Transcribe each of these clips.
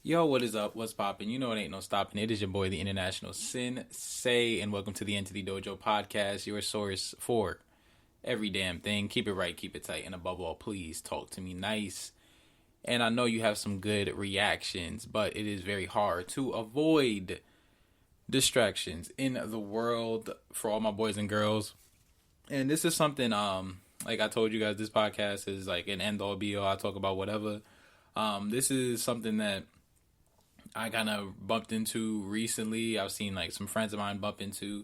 Yo, what is up? What's poppin'? You know it ain't no stopping. It is your boy, the International Sensei, and welcome to the Entity Dojo podcast, your source for every damn thing. Keep it right, keep it tight, and above all, please talk to me nice. And I know you have some good reactions, but it is very hard to avoid distractions in the world for all my boys and girls. And this is something, like I told you guys, this podcast is like an end all be all. I talk about whatever. This is something that I kind of bumped into recently. I've seen like some friends of mine bump into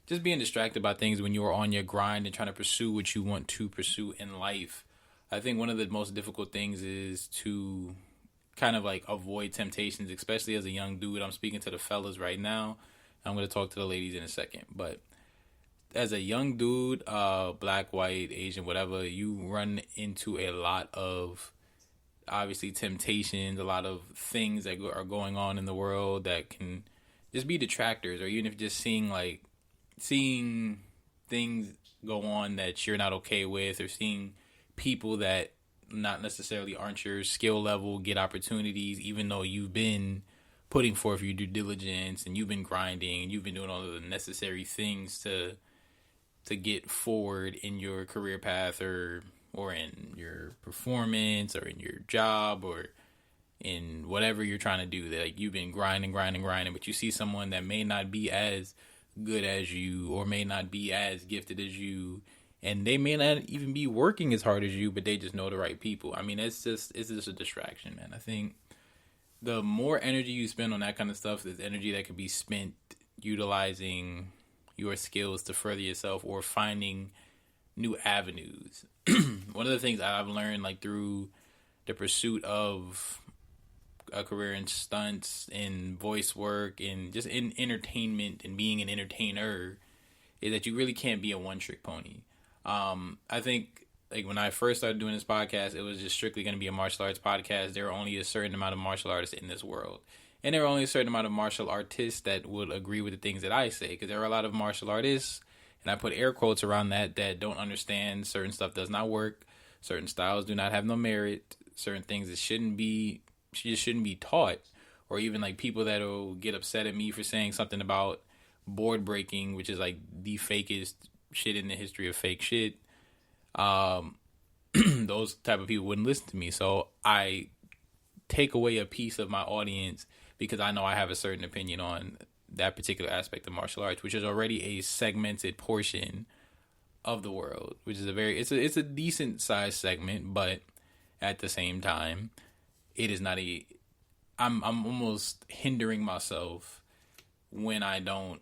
just being distracted by things when you're on your grind and trying to pursue what you want to pursue in life. I think one of the most difficult things is to kind of like avoid temptations, especially as a young dude. I'm speaking to the fellas right now. I'm going to talk to the ladies in a second. But as a young dude, black, white, Asian, whatever, you run into a lot of obviously temptations, a lot of things that are going on in the world that can just be detractors, or even if just seeing things go on that you're not okay with, or seeing people that not necessarily aren't your skill level get opportunities, even though you've been putting forth your due diligence and you've been grinding and you've been doing all of the necessary things to get forward in your career path, or in your performance, or in your job, or in whatever you're trying to do. That like you've been grinding, but you see someone that may not be as good as you, or may not be as gifted as you, and they may not even be working as hard as you, but they just know the right people. I mean, it's just a distraction, man. I think the more energy you spend on that kind of stuff, there's energy that could be spent utilizing your skills to further yourself or finding new avenues. One of the things I've learned, like through the pursuit of a career in stunts, in voice work, and just in entertainment and being an entertainer, is that you really can't be a one-trick pony. I think like when I first started doing this podcast, it was just strictly going to be a martial arts podcast. There are only a certain amount of martial artists in this world, and there are only a certain amount of martial artists that would agree with the things that I say, because there are a lot of martial artists, and I put air quotes around that don't understand certain stuff does not work, certain styles do not have no merit, certain things that shouldn't be taught, or even like people that will get upset at me for saying something about board breaking, which is like the fakest shit in the history of fake shit. Those type of people wouldn't listen to me, so I take away a piece of my audience because I know I have a certain opinion on that particular aspect of martial arts, which is already a segmented portion of the world, which is it's a decent sized segment, but at the same time, it is not I'm almost hindering myself when I don't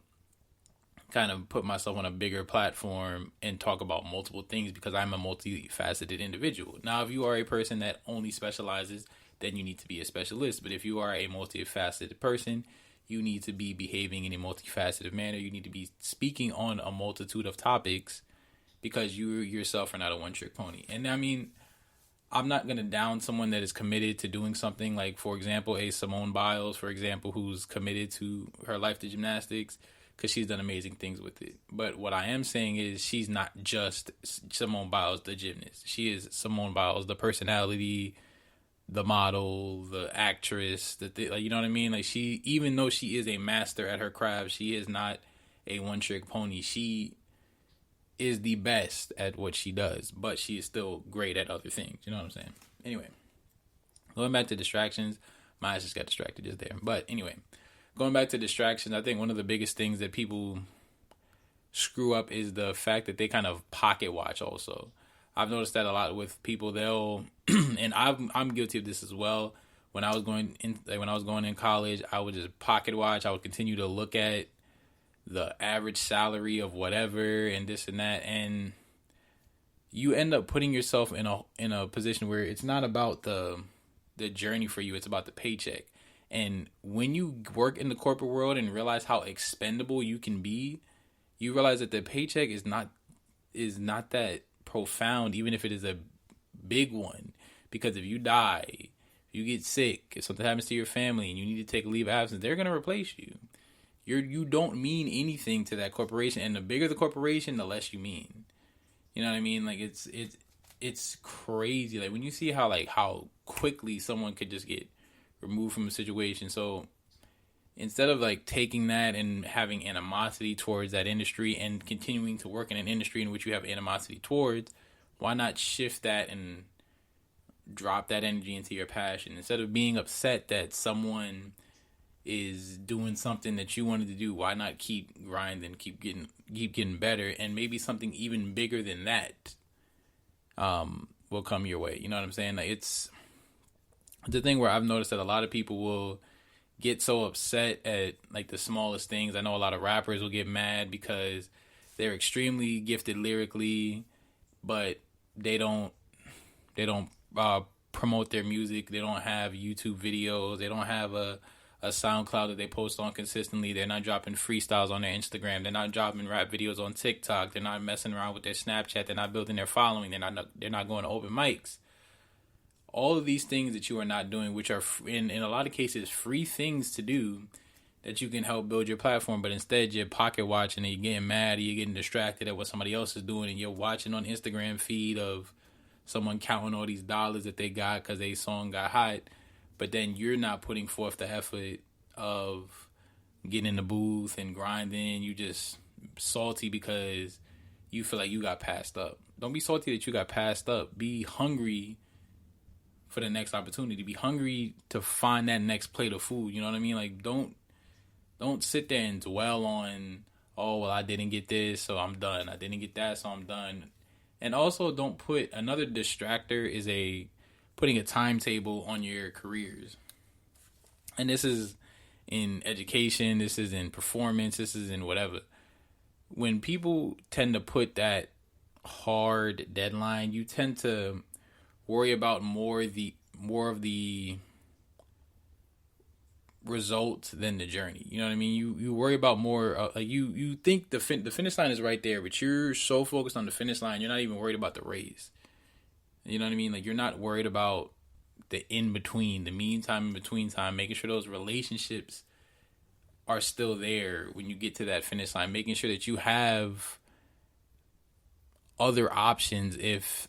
kind of put myself on a bigger platform and talk about multiple things, because I'm a multifaceted individual. Now, if you are a person that only specializes, then you need to be a specialist. But if you are a multifaceted person, you need to be behaving in a multifaceted manner. You need to be speaking on a multitude of topics, because you yourself are not a one-trick pony. And I mean, I'm not going to down someone that is committed to doing something, like, for example, a Simone Biles, for example, who's committed to her life to gymnastics, because she's done amazing things with it. But what I am saying is she's not just Simone Biles, the gymnast. She is Simone Biles, the personality, the model, the actress, like, you know what I mean? Like, she, even though she is a master at her craft, she is not a one-trick pony. She is the best at what she does, but she is still great at other things. You know what I'm saying? Anyway, going back to distractions, my eyes just got distracted just there. But anyway, going back to distractions, I think one of the biggest things that people screw up is the fact that they kind of pocket watch also. I've noticed that a lot with people. They'll, and I'm guilty of this as well. When I was going in college, I would just pocket watch. I would continue to look at the average salary of whatever and this and that, and you end up putting yourself in a position where it's not about the journey for you, it's about the paycheck. And when you work in the corporate world and realize how expendable you can be, you realize that the paycheck is not that profound, even if it is a big one. Because if you die, if you get sick, if something happens to your family and you need to take a leave of absence, they're going to replace you. You don't mean anything to that corporation, and the bigger the corporation, the less you mean. You know what I mean? Like, it's crazy. Like, when you see how quickly someone could just get removed from a situation. So instead of like taking that and having animosity towards that industry and continuing to work in an industry in which you have animosity towards, why not shift that and drop that energy into your passion? Instead of being upset that someone is doing something that you wanted to do, why not keep grinding, keep getting better, and maybe something even bigger than that will come your way. You know what I'm saying? Like, it's the thing where I've noticed that a lot of people will get so upset at like the smallest things. I know a lot of rappers will get mad because they're extremely gifted lyrically, but they don't promote their music. They don't have YouTube videos. They don't have a SoundCloud that they post on consistently. They're not dropping freestyles on their Instagram. They're not dropping rap videos on TikTok. They're not messing around with their Snapchat. They're not building their following. They're not going to open mics. All of these things that you are not doing, which are in a lot of cases free things to do, that you can help build your platform, but instead you're pocket watching and you're getting mad, or you're getting distracted at what somebody else is doing, and you're watching on Instagram feed of someone counting all these dollars that they got because their song got hot, but then you're not putting forth the effort of getting in the booth and grinding. You just salty because you feel like you got passed up. Don't be salty that you got passed up. Be hungry for the next opportunity. Be hungry to find that next plate of food. You know what I mean? Like, don't sit there and dwell on, oh, well, I didn't get this, so I'm done. I didn't get that, so I'm done. And also, don't put, another distractor is putting a timetable on your careers. And this is in education, this is in performance, this is in whatever. When people tend to put that hard deadline, you tend to worry about more of the results than the journey. You know what I mean? You worry about more. You think the finish line is right there, but you're so focused on the finish line, you're not even worried about the race. You know what I mean? Like, you're not worried about the in between, the meantime, in between time, making sure those relationships are still there when you get to that finish line, making sure that you have other options if,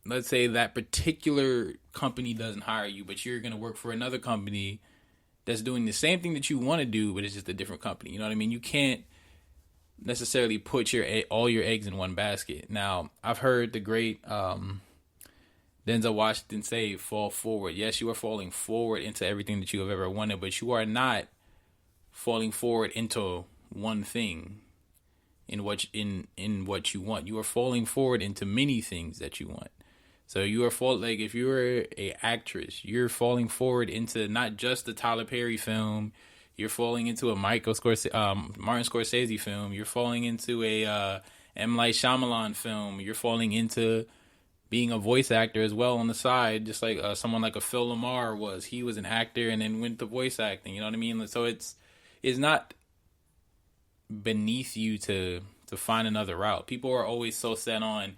let's say, that particular company doesn't hire you, but you're going to work for another company that's doing the same thing that you want to do, but it's just a different company. You know what I mean? You can't necessarily put all your eggs in one basket. Now, I've heard the great Denzel Washington say, fall forward. Yes, you are falling forward into everything that you have ever wanted, but you are not falling forward into one thing in what you want. You are falling forward into many things that you want. So you are like, if you're a actress, you're falling forward into not just the Tyler Perry film. You're falling into a Martin Scorsese film. You're falling into a M. Night Shyamalan film. You're falling into being a voice actor as well on the side, just like someone like a Phil Lamar was. He was an actor and then went to voice acting. You know what I mean? So it's not beneath you to find another route. People are always so set on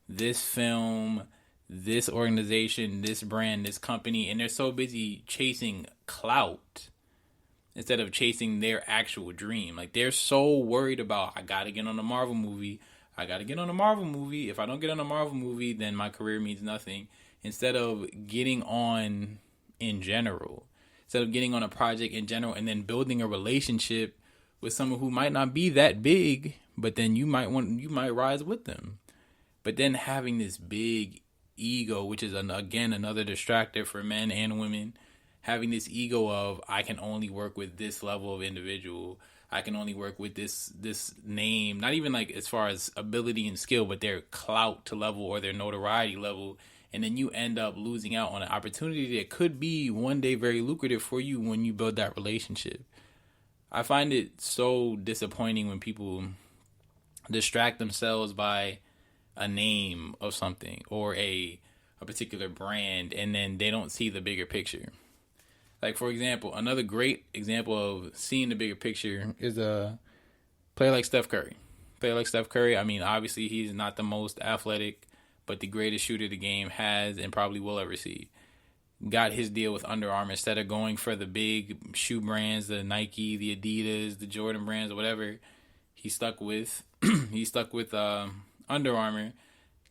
this film, this organization, this brand, this company, and they're so busy chasing clout instead of chasing their actual dream. Like, they're so worried about, I gotta get on a Marvel movie. I gotta get on a Marvel movie. If I don't get on a Marvel movie, then my career means nothing. Instead of getting on in general. Instead of getting on a project in general and then building a relationship with someone who might not be that big, but then you might rise with them. But then having this big ego, which is again another distractor for men and women, having this ego of, I can only work with this level of individual, I can only work with this name, not even like as far as ability and skill, but their clout level or their notoriety level, and then you end up losing out on an opportunity that could be one day very lucrative for you when you build that relationship. I find it so disappointing when people distract themselves by a name of something or a particular brand, and then they don't see the bigger picture. Like, for example, another great example of seeing the bigger picture is a player like Steph Curry. I mean, obviously he's not the most athletic, but the greatest shooter the game has and probably will ever see. Got his deal with Under Armour instead of going for the big shoe brands, the Nike, the Adidas, the Jordan brands, or whatever. He stuck with Under Armour,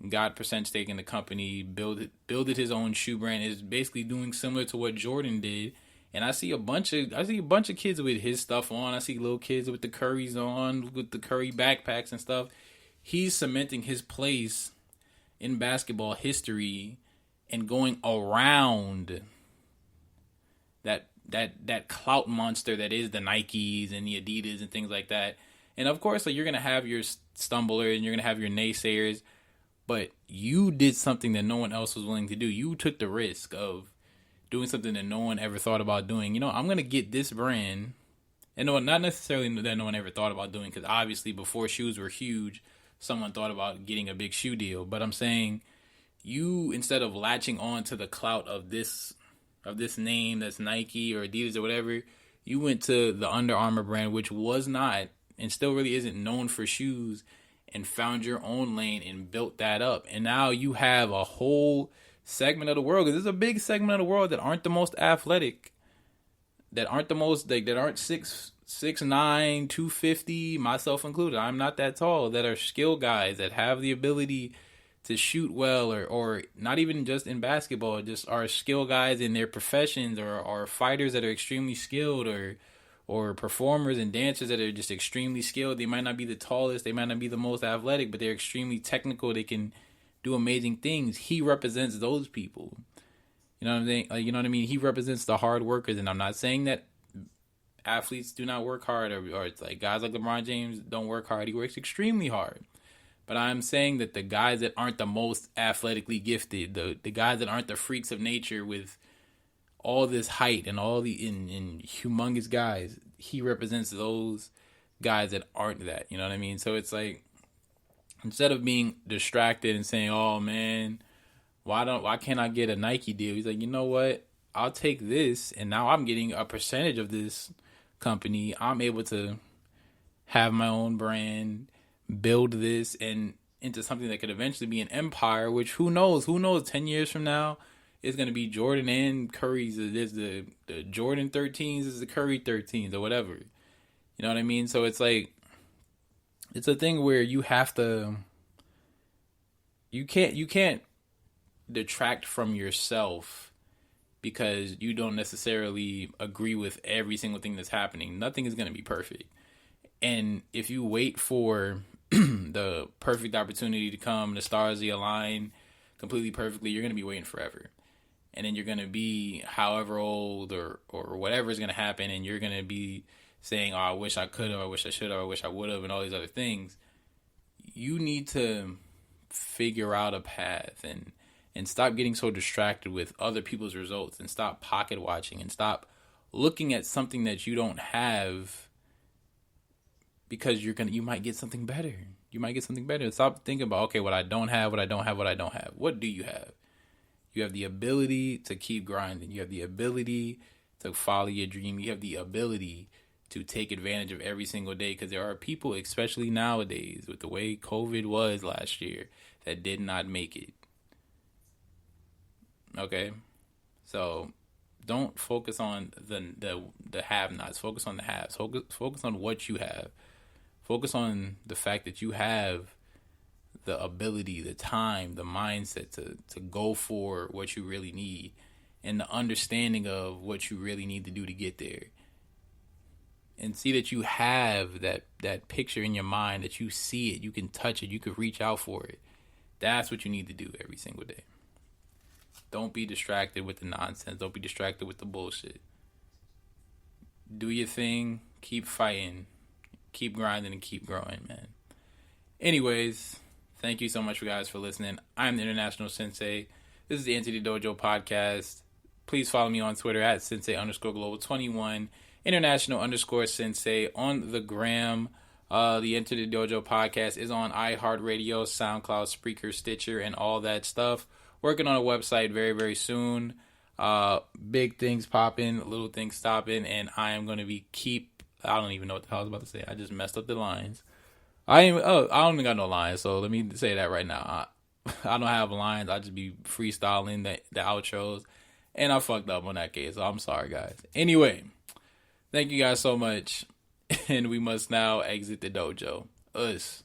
got percent stake in the company, builded his own shoe brand, is basically doing similar to what Jordan did, And I see a bunch of kids with his stuff on. I see little kids with the Currys on, with the Curry backpacks and stuff. He's cementing his place in basketball history and going around that clout monster that is the Nikes and the Adidas and things like that. And of course, like, you're gonna have your stumblers and you're gonna have your naysayers, but you did something that no one else was willing to do. You took the risk of doing something that no one ever thought about doing. You know, I'm gonna get this brand, and no, not necessarily that no one ever thought about doing, because obviously before shoes were huge, someone thought about getting a big shoe deal. But I'm saying, you, instead of latching on to the clout of this name that's Nike or Adidas or whatever, you went to the Under Armour brand, which was not and still really isn't known for shoes, and found your own lane and built that up. And now you have a whole segment of the world, because there's a big segment of the world that aren't the most athletic, that aren't 6'9", 250, myself included. I'm not that tall, that are skill guys that have the ability to shoot well, or not even just in basketball, just are skill guys in their professions, or fighters that are extremely skilled, or performers and dancers that are just extremely skilled. They might not be the tallest, they might not be the most athletic, but they're extremely technical. They can do amazing things. He represents those people. You know what I'm saying? Like, you know what I mean? He represents the hard workers, and I'm not saying that athletes do not work hard, or it's like guys like LeBron James don't work hard. He works extremely hard. But I'm saying that the guys that aren't the most athletically gifted, the guys that aren't the freaks of nature with all this height and all the in humongous guys, he represents those guys that aren't that. You know what I mean? So it's like, instead of being distracted and saying, "Oh man, why can't I get a Nike deal?" He's like, you know what? I'll take this, and now I'm getting a percentage of this company. I'm able to have my own brand, build this and into something that could eventually be an empire, which who knows 10 years from now it's going to be Jordan and Curry's. There's the Jordan 13s, is the Curry 13s, or whatever. You know what I mean? So it's like, it's a thing where you have to, you can't detract from yourself because you don't necessarily agree with every single thing that's happening. Nothing is going to be perfect. And if you wait for the perfect opportunity to come, the stars to align completely perfectly, you're going to be waiting forever. And then you're going to be however old or whatever is going to happen, and you're going to be saying, "Oh, I wish I could have, I wish I should have, I wish I would have," and all these other things. You need to figure out a path and stop getting so distracted with other people's results, and stop pocket watching, and stop looking at something that you don't have, because you might get something better. You might get something better. Stop thinking about, okay, what I don't have. What do you have? You have the ability to keep grinding. You have the ability to follow your dream. You have the ability to take advantage of every single day, because there are people, especially nowadays, with the way COVID was last year, that did not make it. Okay? So don't focus on the have-nots. Focus on the haves. Focus on what you have. Focus on the fact that you have the ability, the time, the mindset to go for what you really need, and the understanding of what you really need to do to get there. And see that you have that picture in your mind, that you see it, you can touch it, you can reach out for it. That's what you need to do every single day. Don't be distracted with the nonsense. Don't be distracted with the bullshit. Do your thing. Keep fighting. Keep grinding and keep growing, man. Anyways, thank you so much, guys, for listening. I'm the International Sensei. This is the Entity Dojo podcast. Please follow me on Twitter at Sensei_Global21, International_Sensei on the gram. The Entity Dojo podcast is on iHeartRadio, SoundCloud, Spreaker, Stitcher, and all that stuff. Working on a website very, very soon. Big things popping, little things stopping, and I am going to I don't even know what the hell I was about to say. I just messed up the lines. I don't even got no lines, so let me say that right now. I don't have lines. I just be freestyling the outros, and I fucked up on that case, so I'm sorry, guys. Anyway, thank you guys so much, and we must now exit the dojo. Us.